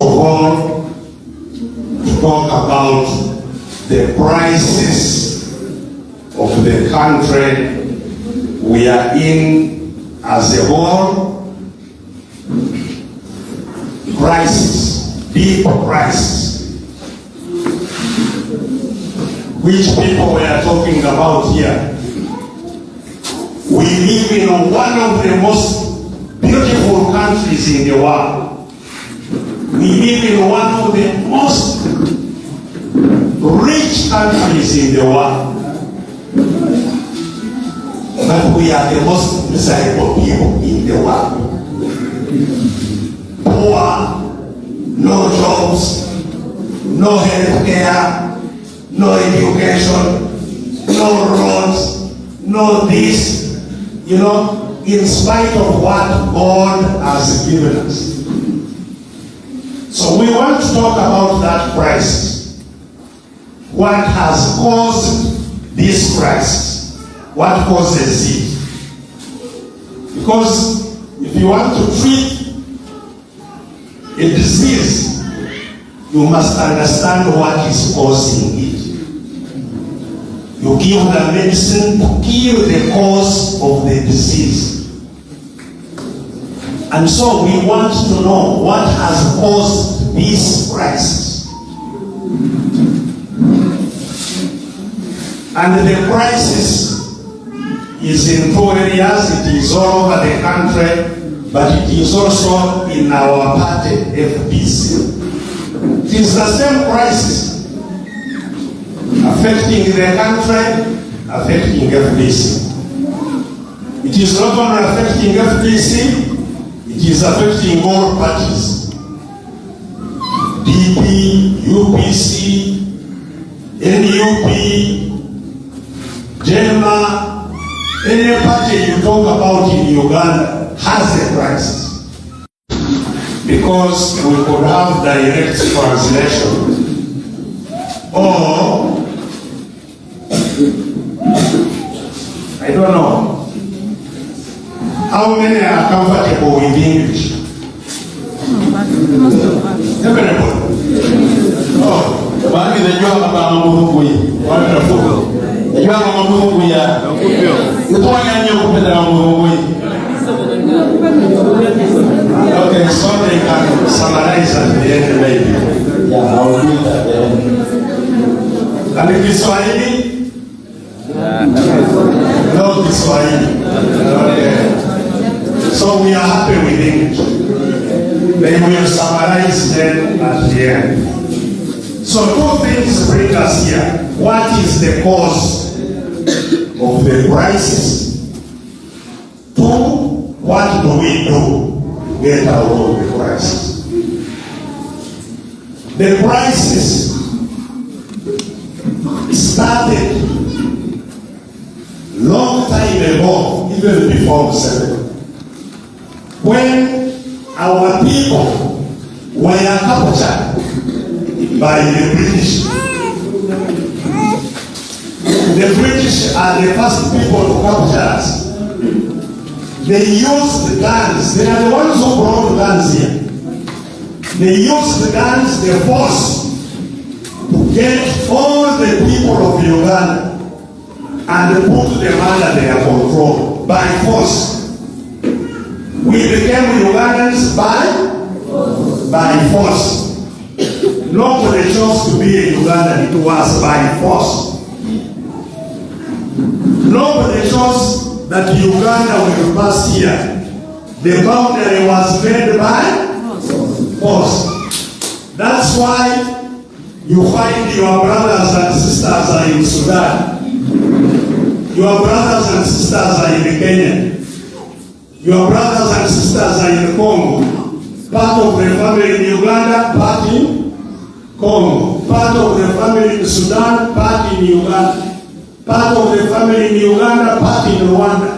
all, to talk about the crisis of the country we are in as a whole. Crisis, deep crisis, which people were talking about here. We live in one of the most beautiful countries in the world. We live in one of the most rich countries in the world. But we are the most miserable people in the world. Poor, no jobs, no health care, no education, no roads, no this, in spite of what God has given us. So we want to talk about that crisis. What has caused this crisis? What causes it? Because if you want to treat a disease, you must understand what is causing it. You give the medicine to kill the cause of the disease. And so we want to know what has caused this crisis. And the crisis is in two areas. It is all over the country, but it is also in our party, FPC. It is the same crisis affecting the country, affecting FPC. It is not only affecting FPC, it is affecting all parties. DP, UPC, NUP, JEMA, any party you talk about in Uganda has a crisis. Because we could have direct translation, or I don't know how many are comfortable with English. Everybody. Oh, wonderful. Okay, so they can summarize at the end maybe. Yeah, I will do that. And the Kiswahili? No Kiswahili. Okay. So we are happy with English. They will summarize them at the end. So two things bring us here. What is the cause of the crisis? Two, what do we do to get out of the crisis? The crisis started long time ago, even before '7, when our people were captured by the British. The British are the first people to capture us. They used guns. They are the ones who brought guns here. They used the guns, the force, to get all the people of Uganda and put them under their control by force. We became Ugandans by force. Nobody chose to be a Ugandan, it was by force. Nobody chose that Uganda will pass here. The boundary was made by force. That's why you find your brothers and sisters are in Sudan. Your brothers and sisters are in Kenya. Your brothers and sisters are in Congo. Part of the family in Uganda, part in Congo. Part of the family in Sudan, part in Uganda. Part of the family in Uganda, part in Rwanda.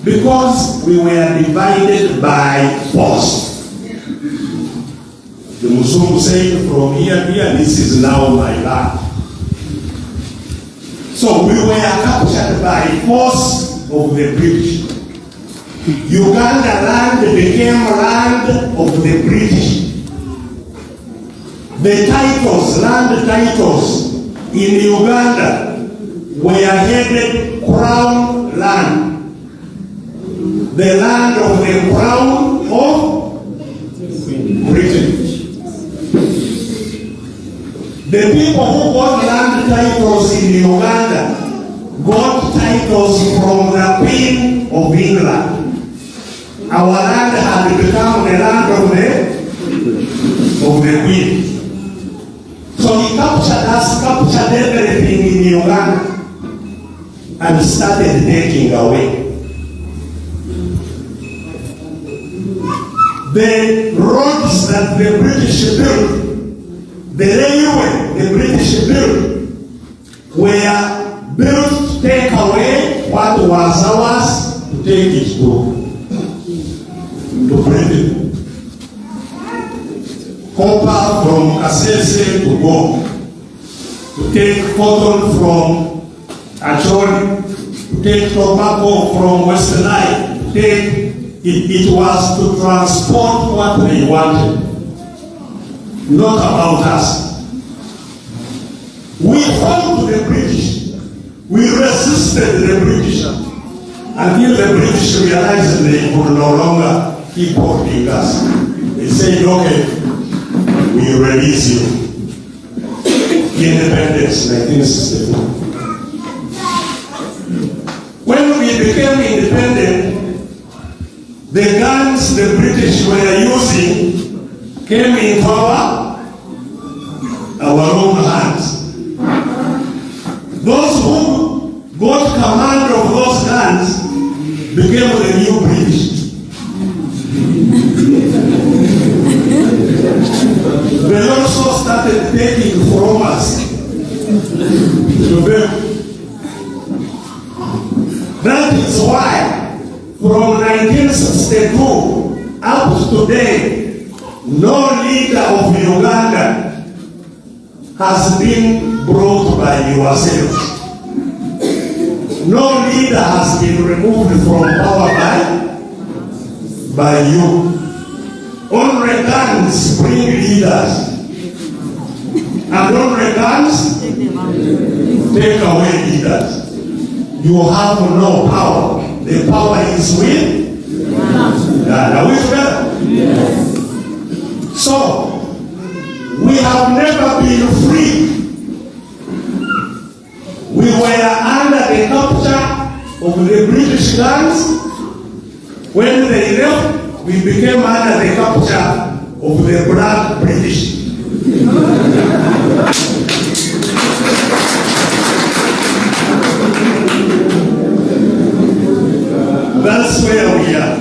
Because we were divided by force. The Muslim said, from here to here, this is now my land. So we were captured by force of the British. Uganda land became land of the British. the titles, land titles in Uganda were headed Crown land. The land of the Crown of Britain. The people who got land titles in Uganda got titles from the Queen of England. Our land had become the land of the Queen. So he captured us, captured everything in Uganda, and started taking away. The roads that the British built, the railway the British built, were built to take away what was ours, to take it to Britain. Copper from Kasese to go, to take cotton from Acholi, to take tobacco from Western Nile, to take it was to transport what they wanted, not about us. We fought to the British. We resisted the British until the British realized they could no longer keep holding us. They said, okay, we release you. Independence, 1964. When we became independent, the guns the British were using came into our own hands. Those who got command of those guns became the new British. They also started taking from us to them. That is why from 1962 up to today, no leader of Uganda has been brought by yourselves. No leader has been removed from power by you. Only guns bring leaders, and only guns take away leaders. You have no power. The power is with God. Are we together? Yes. So, we have never been free. We were under the capture of the British guns. When they left, we became under the capture of the black British. That's where we are.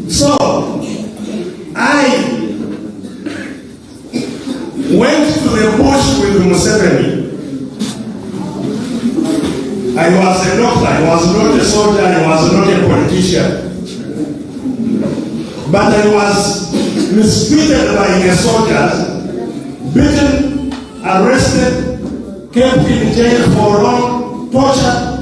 So, I went to the bush with Museveni. I was a doctor, I was not a soldier, I was not a politician. But I was mistreated by the soldiers, beaten, arrested, kept in jail for long, tortured.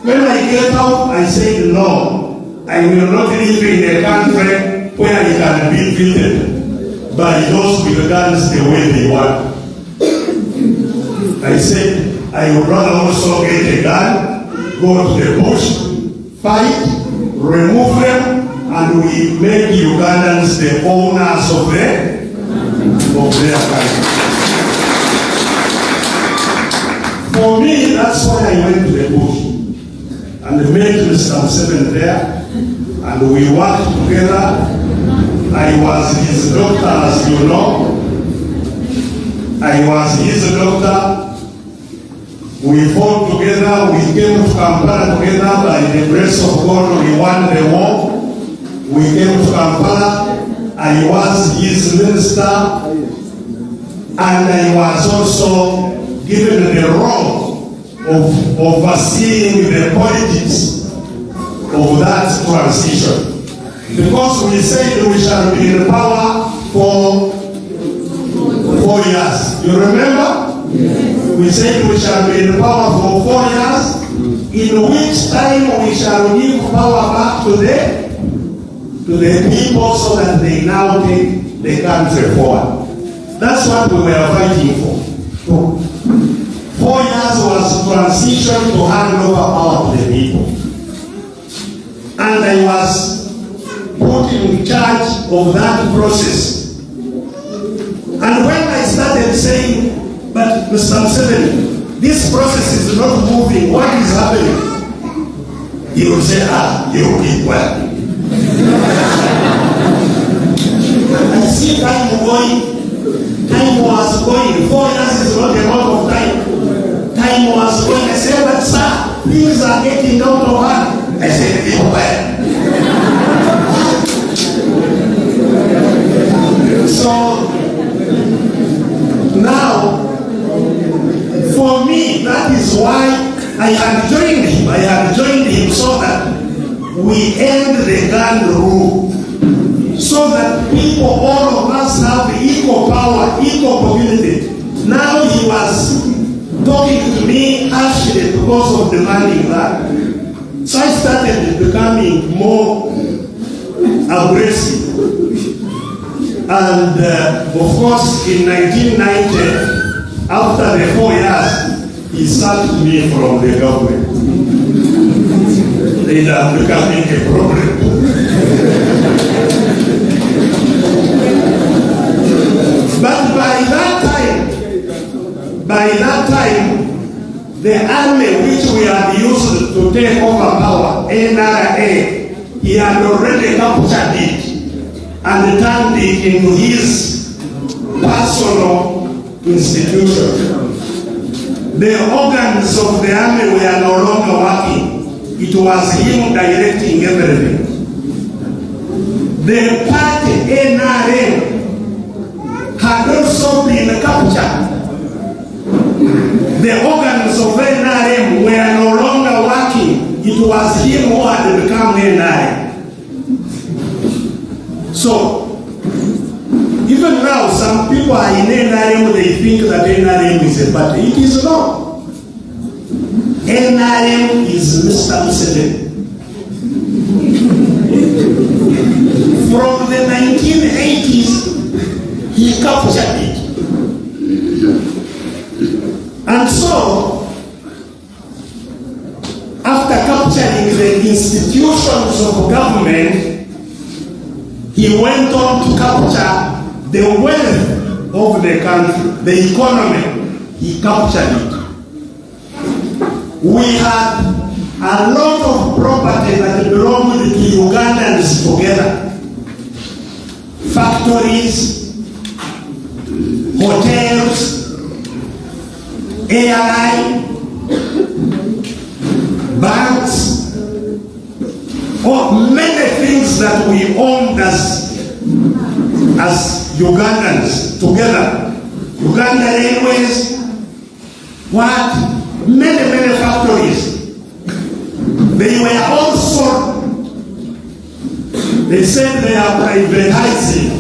When I get out, I said, no, I will not live in a country where I can be treated by those with guns the way they want. I said, I would rather also get a gun, go to the bush, fight, remove them, and we make Ugandans the owners of their country. For me, that's why I went to the bush. And met Mr. Museveni there, and we worked together. I was his doctor, as you know. I was his doctor. We fought together, we came to Kampala together. By the grace of God, we won the war. We came to Kampala. I was his minister, and I was also given the role of overseeing the politics of that transition. Because we said we shall be in power for 4 years. You remember? Yes. We said we shall be in power for 4 years, in which time we shall give power back to the people so that they now take the country forward. That's what we were fighting for. 4 years was transition to hand over power to the people. And I was put in charge of that process. And when I started saying, but Mr. Museveni, this process is not moving, what is happening? He would say, you keep well. I see time going. Time was going. 4 years is not a lot of time. Time was going. I said, but sir, things are getting out of hand. I said, keep well. So now, for me, that is why I had joined him. I had joined him so that we end the gun rule. So that people, all of us, have equal power, equal community. Now he was talking to me actually because of demanding that. So I started becoming more aggressive. And of course, in 1990, after the 4 years, he sacked me from the government. It had becoming a problem. But by that time, the army which we had used to take over power, NRA, he had already captured it and turned it into his personal institution. The organs of the army were no longer working. It was him directing everything. The party NRA had also been captured. The organs of NRM were no longer working. It was him who had become NRM. So, even now, some people are in NRM, they think that NRM is a party. It is not. NRM is Mr. Museveni. From the 1980s, he captured it. And so, after capturing the institutions of government, he went on to capture the wealth of the country, the economy. He captured it. We had a lot of property that belonged to Ugandans together. Factories, hotels, airline, banks, or many things that we owned as Ugandans together. Uganda Railways, many factories. They were all sold. They said they are privatizing.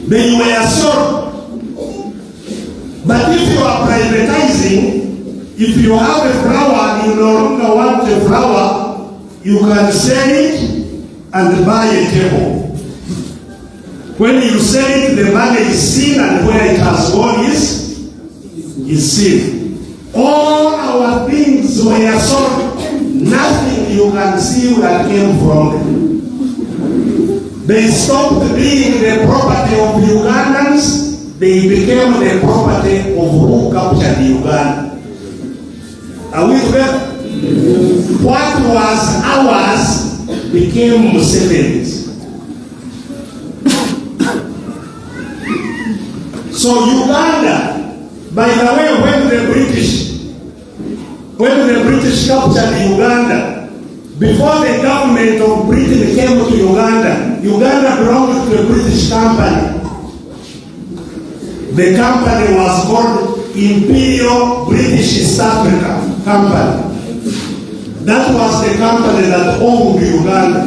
They were sold. But if you are privatizing, if you have a flower, you no longer want a flower, you can sell it and buy a table. When you sell it, the money is seen, and where it has gone is seen. All our things were sold. Nothing you can see that came from them. They stopped being the property of Ugandans. They became the property of who captured Uganda. Are we together? What was ours became Museveni's. So Uganda, by the way, when the British captured Uganda, before the government of Britain came to Uganda, Uganda belonged to a British company. The company was called Imperial British East Africa Company. That was the company that owned Uganda.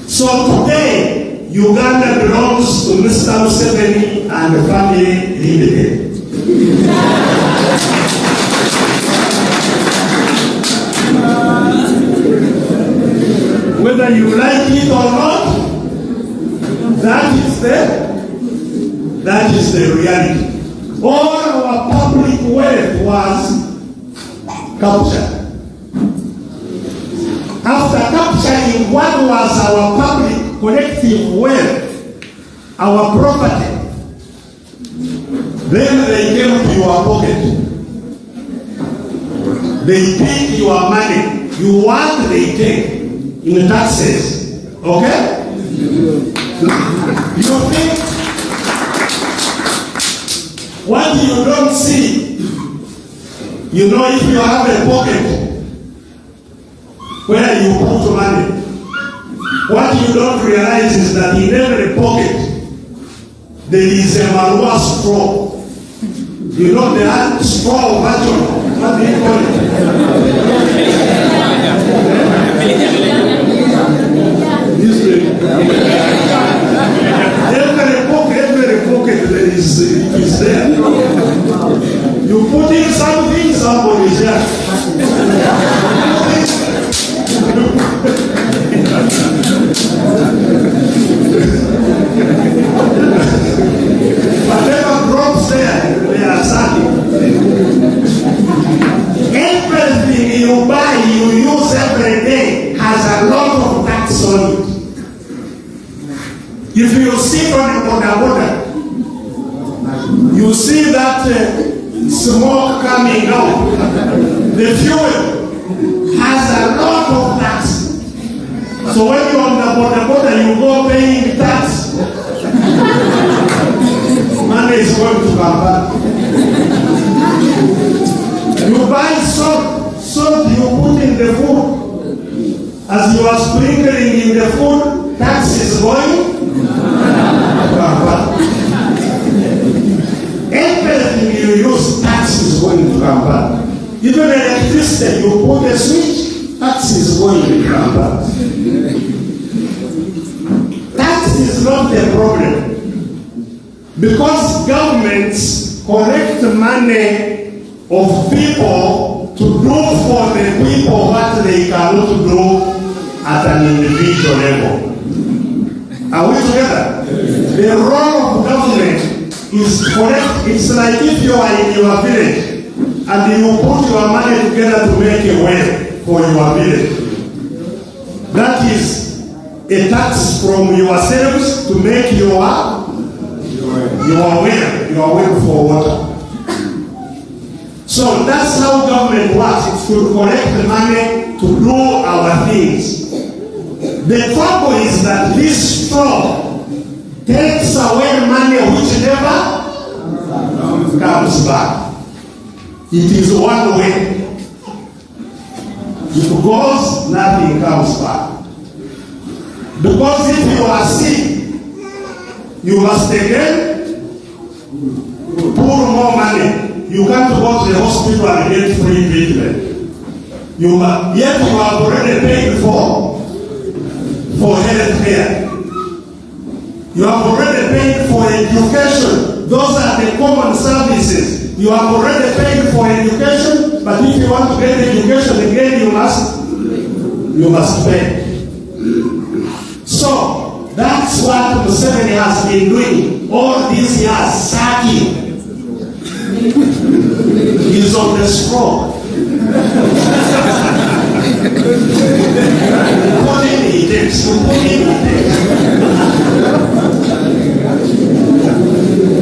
So today, Uganda belongs to Mr. Museveni and the family limited. Whether you like it or not, That is the reality. All our public wealth was captured. After capturing what was our public collective wealth, our property, then they came to your pocket. They take your money. You want, they take in taxes. Okay? You think what you don't see, you know, if you have a pocket where you put money, what you don't realize is that in every pocket there is a marua straw. You know the straw version. What do you call it? Every pocket there is there. You put in something, somebody is there. Whatever drops there, they are sucking. Everything you buy, you use every day has a lot of tax on it. If you sit on a border, you see that smoke coming out. The fuel has a lot of tax. So when you're on the border, you go paying tax. Money is going to come back. You buy salt you put in the food. As you are sprinkling in the food, tax is going to come back. Everything you use, tax is going to come back. Even electricity, you put a switch, tax is going to come back. Tax is not the problem. Because governments collect money of people to do for the people what they cannot do at an individual level. Are we together? The role of government is correct. It's like if you are in your village and you put your money together to make a well for your village. That is a tax from yourselves to make your well for water. So that's how government works. It should collect the money to do our things. The trouble is that this straw takes away money which never comes back. It is one way. It goes, nothing comes back. Because if you are sick, you must again pour more money. You can't go to the hospital and get free treatment. Yet you have already paid for health care. You have already paid for education. Those are the common services. You have already paid for education, but if you want to get education again, you must pay. So that's what Museveni has been doing all these years, sacking. He's on the straw.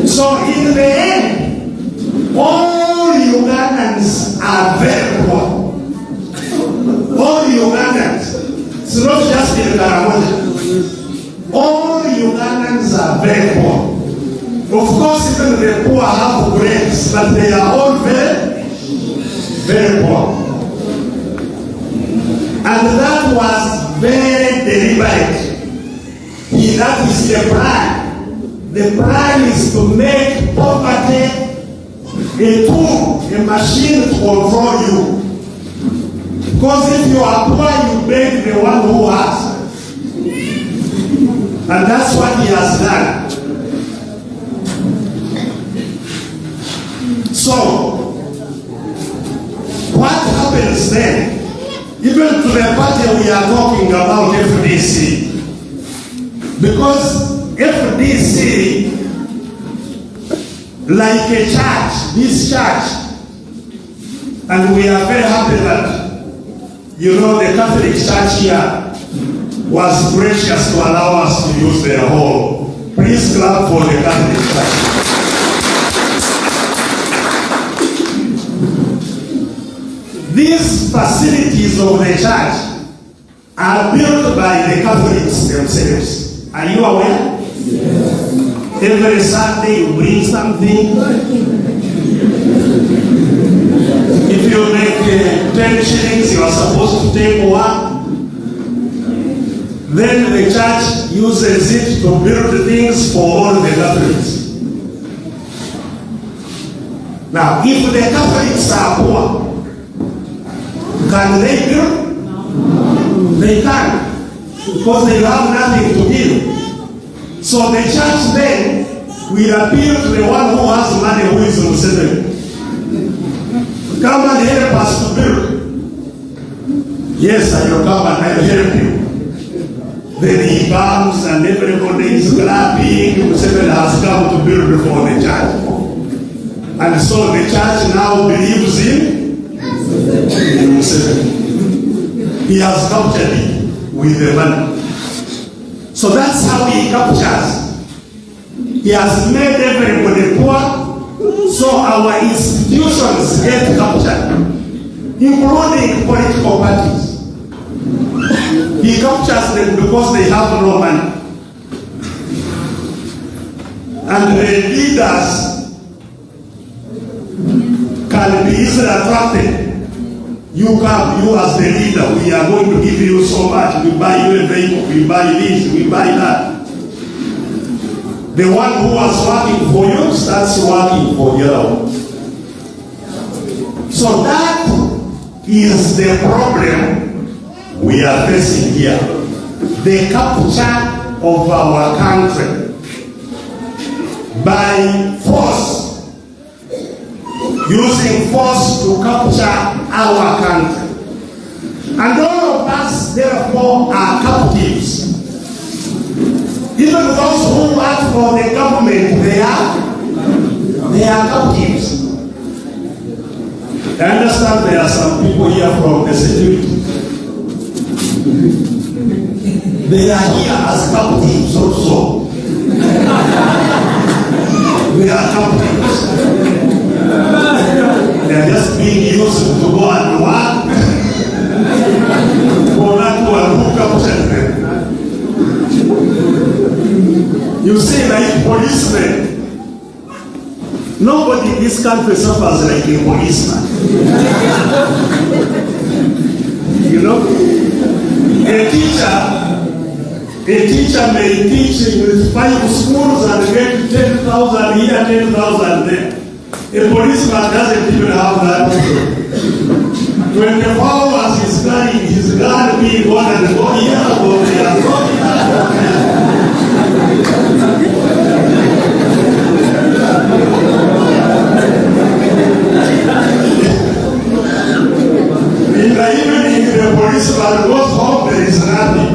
So in the end, all Ugandans are very poor. All Ugandans. It's not just in Karamoja. All Ugandans are very poor. Of course, even the poor have grades, but they are all very, very poor. And that was very deliberate. That is the plan. The plan is to make poverty a tool, a machine to control you. Because if you are poor, you beg the one who has. And that's what he has done. So, what happens then? Even to the party we are talking about FDC. Because FDC, like a church, this church, and we are very happy that, you know, the Catholic Church here was gracious to allow us to use their hall. Please clap for the Catholic Church. These facilities of the church are built by the Catholics themselves. Are you aware? Yes. Every Sunday you bring something. If you make 10 shillings, you are supposed to take one. Then the church uses it to build things for all the Catholics. Now, if the Catholics are poor, can they build? No. They can't, because they have nothing to give. So the church then will appeal to the one who has money, who is on 7. Come and help us to build. Yes, I will come and I will help you. Then he comes and everybody is clapping. Museveni has come to build for the church. And so the church now believes in Museveni. He has captured it with the money. So that's how he captures. He has made everybody poor, so our institutions get captured, including political parties. He captures them because they have no money. And the leaders can be easily attracted. You come, you as the leader, we are going to give you so much. We buy you a vehicle, we buy this, we buy that. The one who was working for you starts working for the other one. So that is the problem we are facing here. The capture of our country by force. Using force to capture our country. And all of us, therefore, are captives. Even those who work for the government, they are captives. I understand there are some people here from the security. They are here as captives also. They are captives. They are just being used to go and work for that one who captured them. You see, like policemen, nobody in this country suffers like a policeman. You know, a teacher may teach in 5 schools and get 10,000 here, 10,000 there. A policeman doesn't even have that. 24 hours he's carrying his gun, being gone and go here, go there, go here. In the evening, the policeman goes home, there is nothing.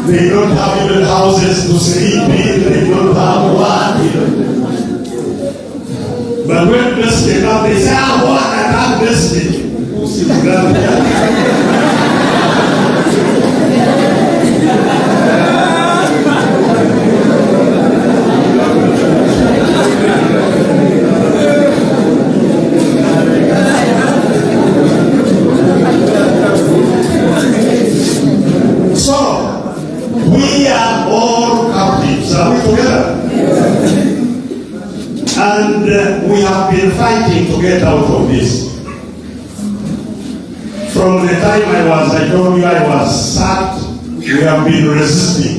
They don't have even houses to sleep in, they don't have one. But when Besigye comes, they say, what? I have Besigye. Who sits down here? So, we are all captives. Are we together? And we have been fighting to get out of this. From the time I told you I was sacked, we have been resisting.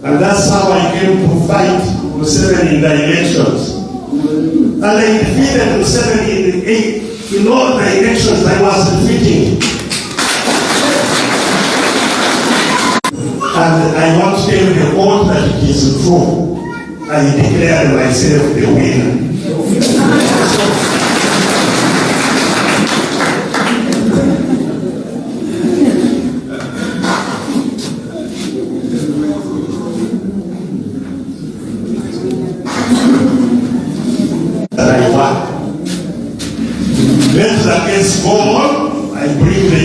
And that's how I came to fight Museveni in the elections. And I defeated Museveni in all the elections I was defeating. And I want to tell the court that it is true. I declared myself the winner.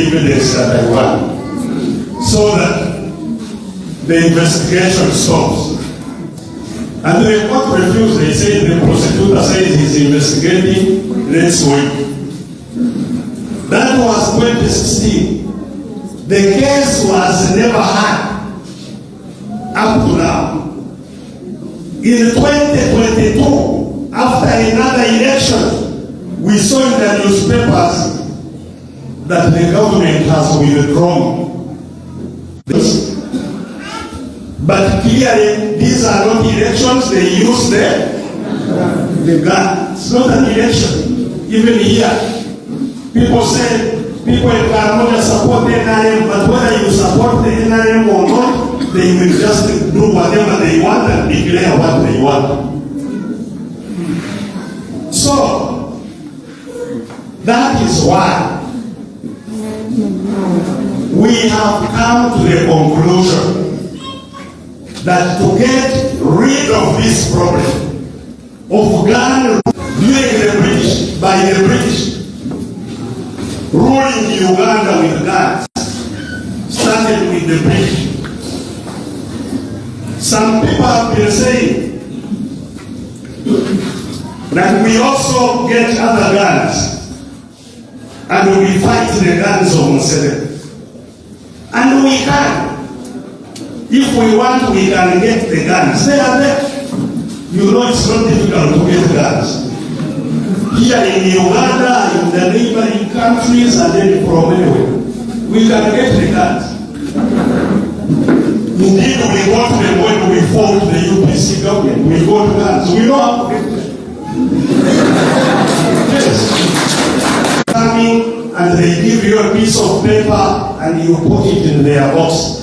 evidence that I want, so that the investigation stops. And the court refused. They said the prosecutor says he's investigating, let's wait. That was 2016. The case was never had up to now. In 2022, after another election, we saw in the newspapers that the government has withdrawn. But clearly, these are not elections, they use the gun. It's not an election. Even here, people say, people in Karamoja support the NRM, but whether you support the NRM or not, they will just do whatever they want and declare what they want. So, that is why we have come to the conclusion that to get rid of this problem of gun during the British, by the British, ruling Uganda with guns, started with the British. Some people have been saying that we also get other guns and we fight the guns of Museveni. And we can. If we want, we can get the guns. They are there. You know it's not difficult to get guns. Here in Uganda, in the neighboring countries, and then from anywhere, we can get the guns. Indeed, we got them when we fought the UPC government. We got guns. We know how to get them. Yes. Coming and they give you a piece of paper and you put it in their box.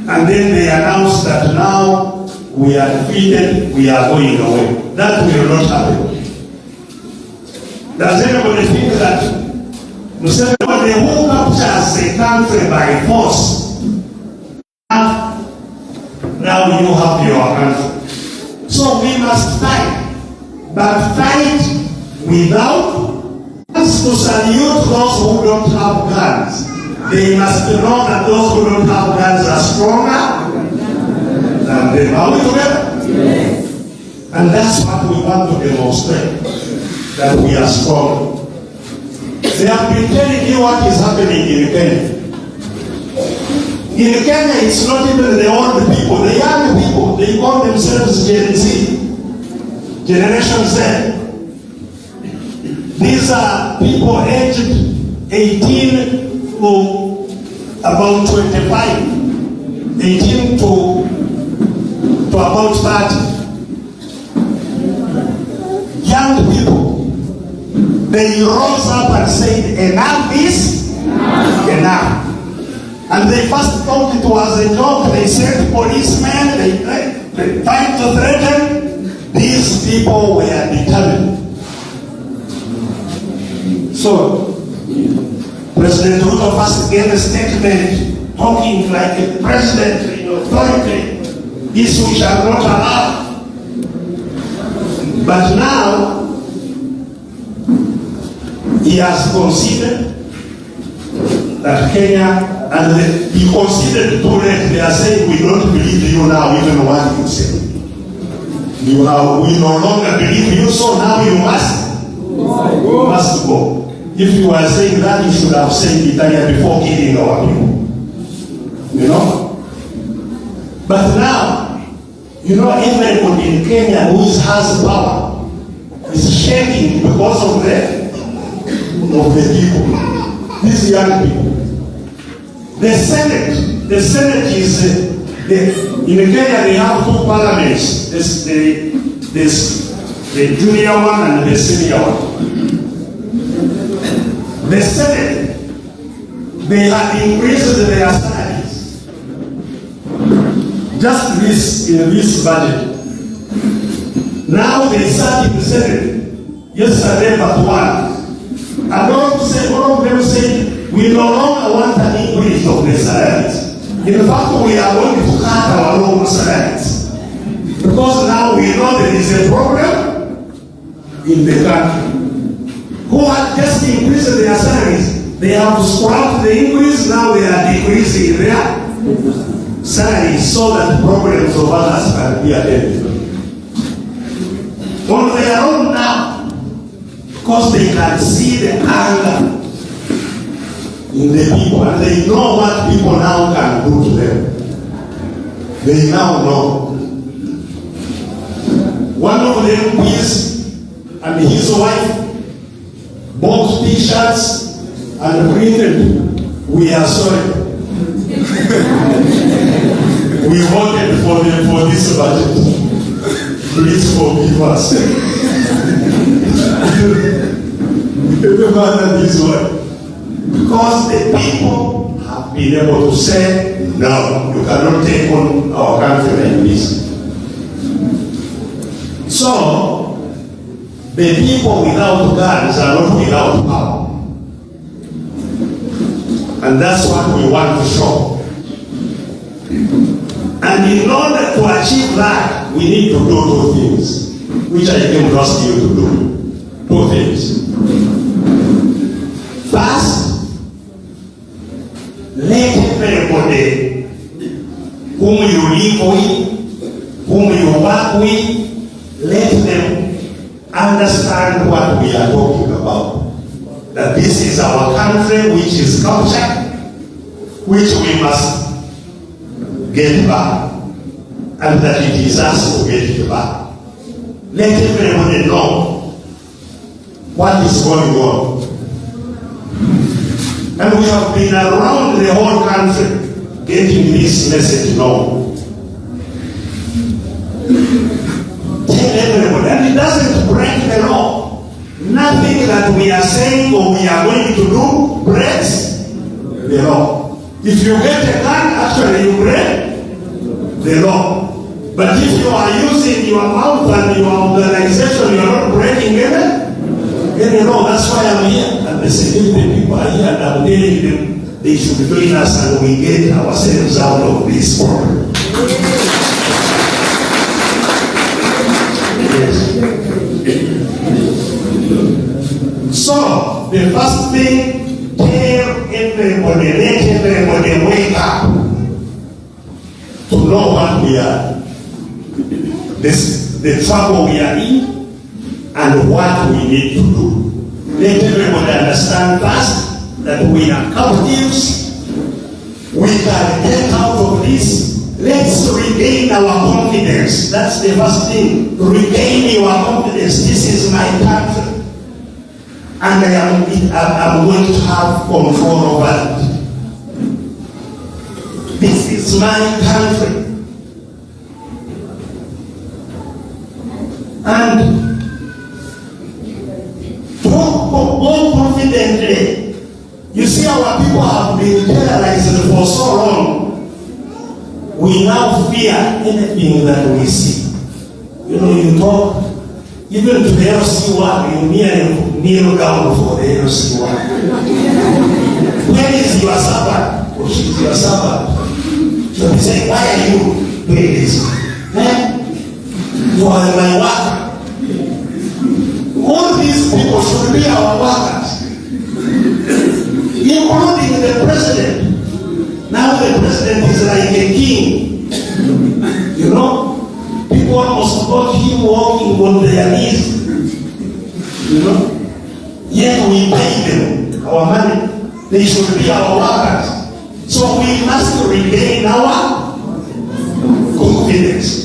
And then they announce that now we are defeated, we are going away. That will not happen. Does anybody think that Museveni, who captures a country by force, now you have your country? So we must fight, but fight without guns to salute those who don't have guns. They must know that those who don't have guns are stronger than them. Are we together? Yes. And that's what we want to demonstrate, that we are strong. They have been telling you what is happening in Kenya. In Kenya, it's not even the old people, the young people. They call themselves Gen Z, Generation Z. These are people aged 18 to about 25, 18 to about 30. Young people, they rose up and said, enough is enough. And they first thought it was a joke. They sent policemen, they tried to threaten. These people were determined. So, President Ruto first gave a statement talking like a president in authority. This we shall not allow. But now, he has conceded that Kenya, and he conceded too late. They are saying, we don't believe you now, even what you say. We no longer believe you, so now you must go. If you are saying that, you should have said it earlier before killing our people. You know? But now, you know, everybody in Kenya who has power is shaking because of the people. These young people. The Senate is, in Kenya they have two parliaments. The junior one and the senior one. The Senate, they had increased their salaries. Just in this budget. Now they sat in the Senate yesterday but one. And all of them said, we no longer want an increase of the salaries. In fact, we are going to cut our own salaries. Because now we know there is a problem in the country. Who had just increased their salaries They have scrapped the increase, now they are decreasing their salaries so that problems of others can be attended to. On their own now, because they can see the anger in the people and they know what people now can do to them. They now know. One of the MPs and his wife bought t-shirts and printed, "We are sorry. We voted for this budget. Please forgive us." This way. Because the people have been able to say, "No, you cannot take on our country like this." So, the people without guns are not without power. And that's what we want to show. And in order to achieve that, we need to do two things, which I can trust you to do. Two things. First, let everybody whom you live with, whom you work with, let them understand what we are talking about. That this is our country, which is culture, which we must get back, and that it is us to get it back. Let everybody know what is going on. And we have been around the whole country getting this message known. Tell everybody, and it doesn't break the law. Nothing that we are saying or we are going to do breaks the law. If you get a gun, actually you break the law. But if you are using your mouth and your organization, you are not breaking any law. That's why I'm here. And the security people are here and I'm telling them they should join us and we get ourselves out of this problem. Yes. So, the first thing, tell everybody, let everybody wake up to know what we are, the trouble we are in, and what we need to do. Let everybody understand first that we are captives. We can get out of this. Let's regain our confidence. That's the first thing. Regain your confidence. This is my country. And I'm going to have control over it. This is my country. And talk more confidently. You see, our people have been terrorized for so long. We now fear anything that we see. You know, you talk, even to the LC1, you kneel down for the LC1. Where is your servant? Oh, she's your servant. So they say, why are you doing this? You are my worker. All these people should be our workers, including the president. Now the president is like a king. You know, people almost got him walking on their knees. You know, yet we pay them our money. They should be our workers. So we must regain our confidence.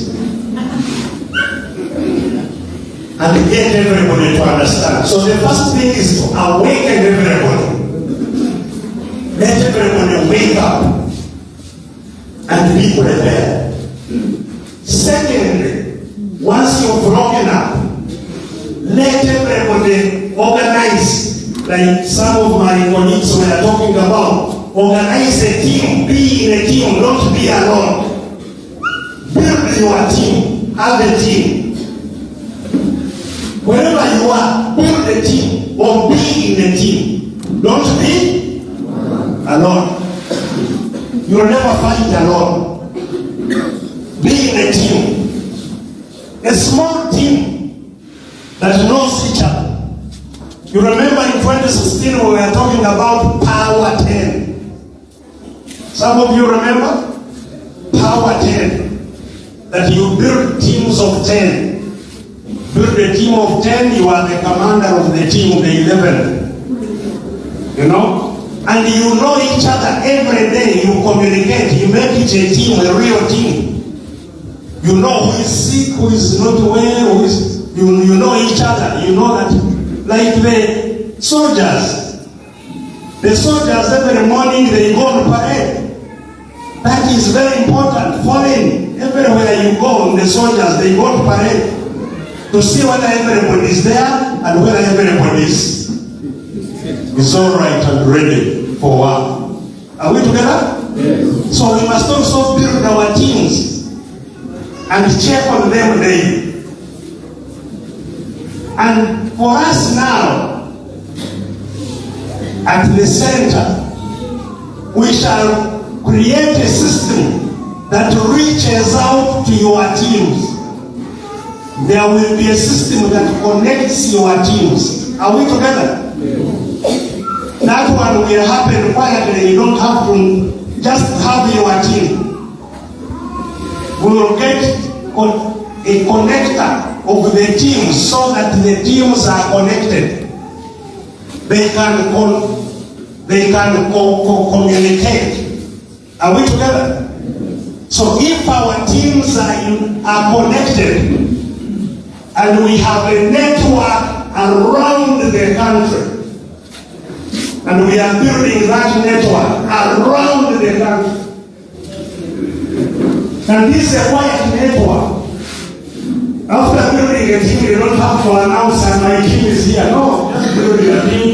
And get everybody to understand. So the first thing is to awaken everybody. Let everybody wake up and be prepared. Secondly, once you've woken up, let everybody organize, like some of my colleagues were talking about. Organize a team, be in a team, don't be alone. Build your team, have a team. Wherever you are, build a team or be in a team. Don't be alone. You'll never fight alone. Be in a team. A small team that knows each other. You remember in in 2016 we were talking about Power 10. Some of you remember? Power 10. That you build teams of 10. Build a team of 10, you are the commander of the team of the 11. You know? And you know each other every day, you communicate, you make it a team, a real team. You know who is sick, who is not well, who is, you know each other. You know that, like the soldiers. The soldiers every morning they go on parade. That is very important. Foreign, everywhere you go, the soldiers they go to parade to see whether everybody is there and whether everybody is all right and ready for work. Are we together? Yes. So we must also build our teams and check on them daily. And for us now, at the center, we shall create a system that reaches out to your teams. There will be a system that connects your teams. Are we together? Yes. That one will happen quietly. You don't have to just have your team. We will get a connector of the teams so that the teams are connected. They can communicate. Are we together? So if our teams are connected and we have a network around the country, and we are building that network around the country, and this is a quiet network. After building a team, you don't have to announce that my team is here. No, just building a team,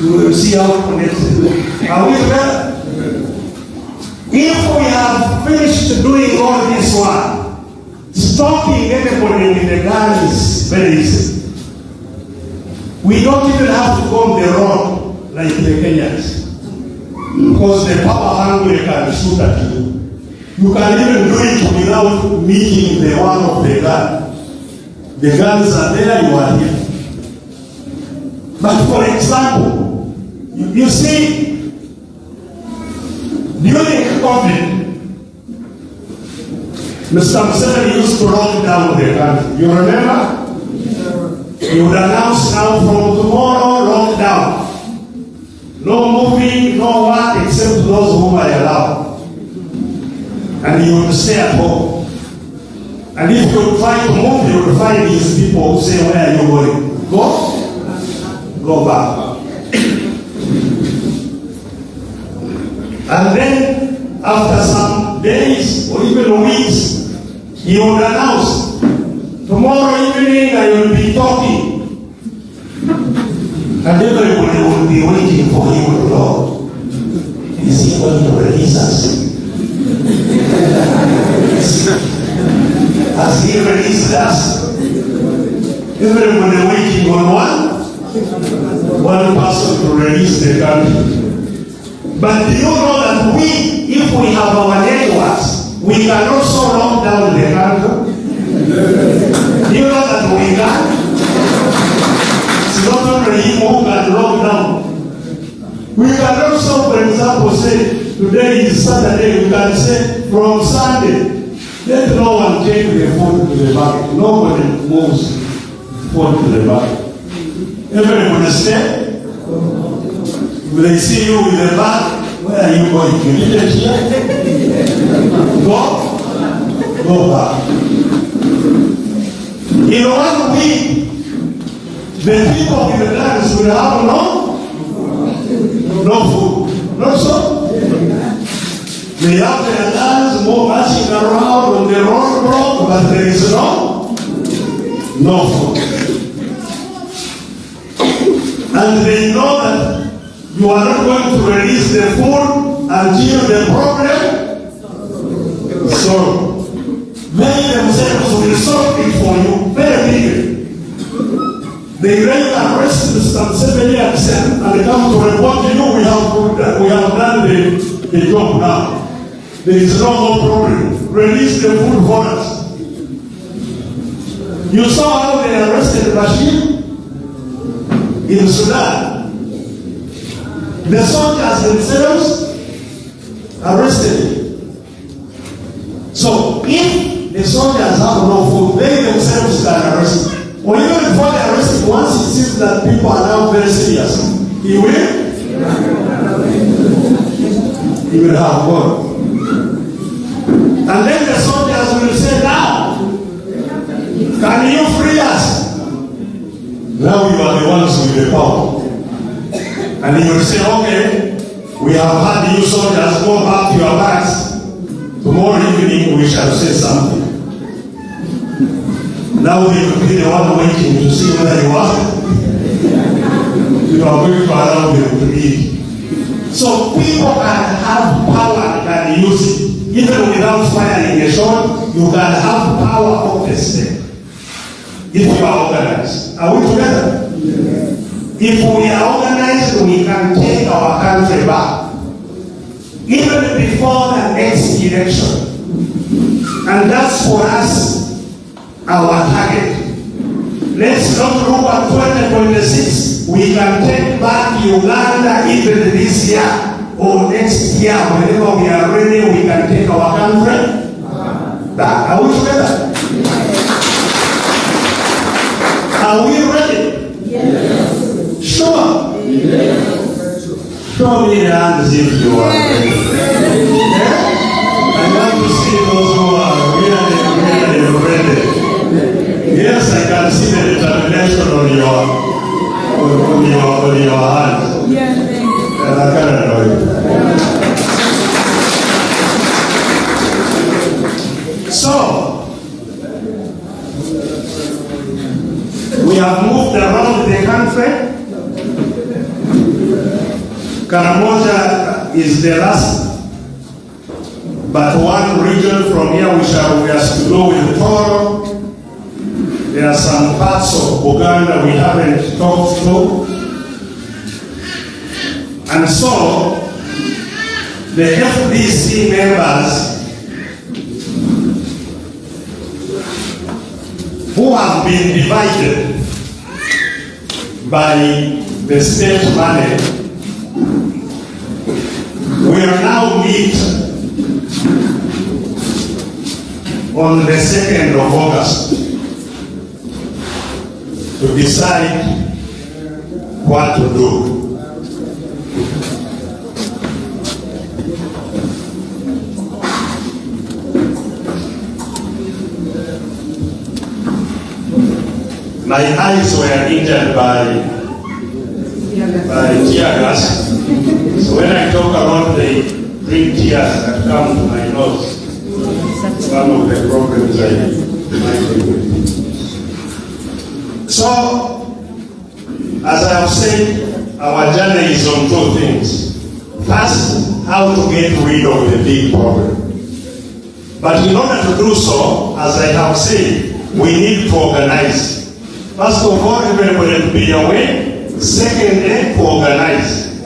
you will see how connected. Are we together? If we have finished doing all this work, stopping anybody with the gun is very easy. We don't even have to go on the road like the Kenyans, because the power hungry can shoot at you. You can even do it without meeting the one of the gun. The guns are there, you are here. But for example, you see, during COVID, Mr. Museveni used to lock down the country. You remember? He would announce now from tomorrow, lockdown. No moving, no work except those whom I allow. And he would stay at home. And if you try to move, you will find these people who say, where are you going? Go back. And then, after some days or even weeks, he would announce, tomorrow evening I will be talking. And everybody will be waiting for him, Lord. Is he going to release us? Has he released us? Everybody waiting on one person to release the country. But do you know that if we have our networks, we can also lock down the country? Do you know that we can? It's not only him who can lock down. We can also, for example, say, today is Saturday, we can say, from Sunday, let no one take the food to the market. Nobody moves food to the market. Everybody stay. If they see you with the bag, where are you going? You need it here? Go back. In 1 week, the people in the lands will have no food. Not so? They have their lands more marching around on the road, but there is no food. And they know that you are not going to release the food until the problem is solved. They themselves will solve it for you very quickly. They then arrest Mr. Museveni and come to report to you, we have done the job now. There is no more problem. Release the food for us. You saw how they arrested Bashir in Sudan. The soldiers themselves arrested. So if the soldiers have no food, they themselves can arrest. Or even before they arrest him, once he sees that people are now very serious, he will have gone. And then the soldiers will say, now, can you free us? Now you are the ones with the power. And he will say, okay, we have had you soldiers, go back to your barracks. Tomorrow evening we shall say something. Now they will be the one waiting to see whether you are. You are going to allow them to leave. So people can have power, can use it. Even without firing a shot, you can have power of the state. If you are organized. Are we together? Yes. If we are organized, we can take our country back. Even before the next election. And that's for us, our target. Let's not look at 2026. We can take back Uganda even this year or next year. Whenever we are ready, we can take our country back. Are we together? Are we ready? Yes. Sure? Yes. Show me the hands if you are ready. Yeah? I want to see those who are really ready. Yes, I can see the determination on your hands. Yeah, thank you. And I can know you. So, we have moved around the country. Karamoja is the last, but one region from here we have to go with Toro. There are some parts of Uganda we haven't talked to. And so, the FDC members who have been divided by the state money will now meet on the 2nd of August to decide what to do. My eyes were injured by tear gas. So when I talk about the big tears that come to my nose, some of the problems I might be with. So, as I have said, our journey is on two things. First, how to get rid of the big problem. But in order to do so, as I have said, we need to organize. First of all, everybody to be aware. Secondly, to organize.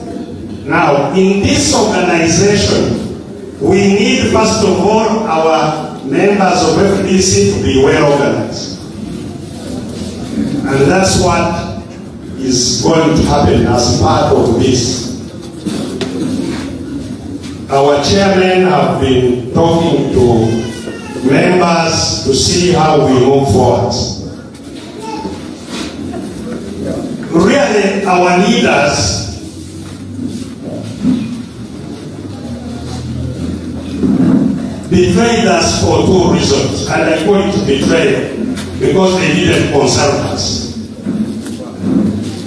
Now, in this organization, we need, first of all, our members of FDC to be well organized. And that's what is going to happen as part of this. Our chairmen have been talking to members to see how we move forward. Really, our leaders betrayed us for two reasons, and I'm going to betray because they didn't consult us.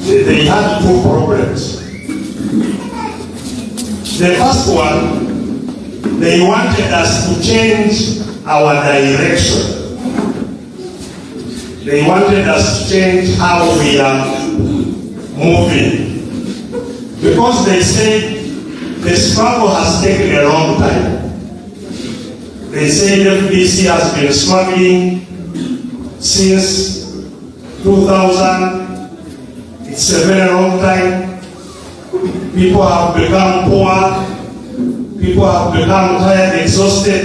They had two problems. The first one, they wanted us to change our direction. They wanted us to change how we are moving. Because they said the struggle has taken a long time. They say FDC has been struggling since 2000. It's a very long time. People have become poor. People have become tired, exhausted.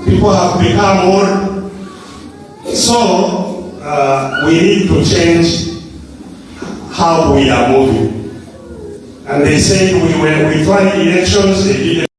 People have become old. So we need to change how we are moving. And they said we tried elections, they didn't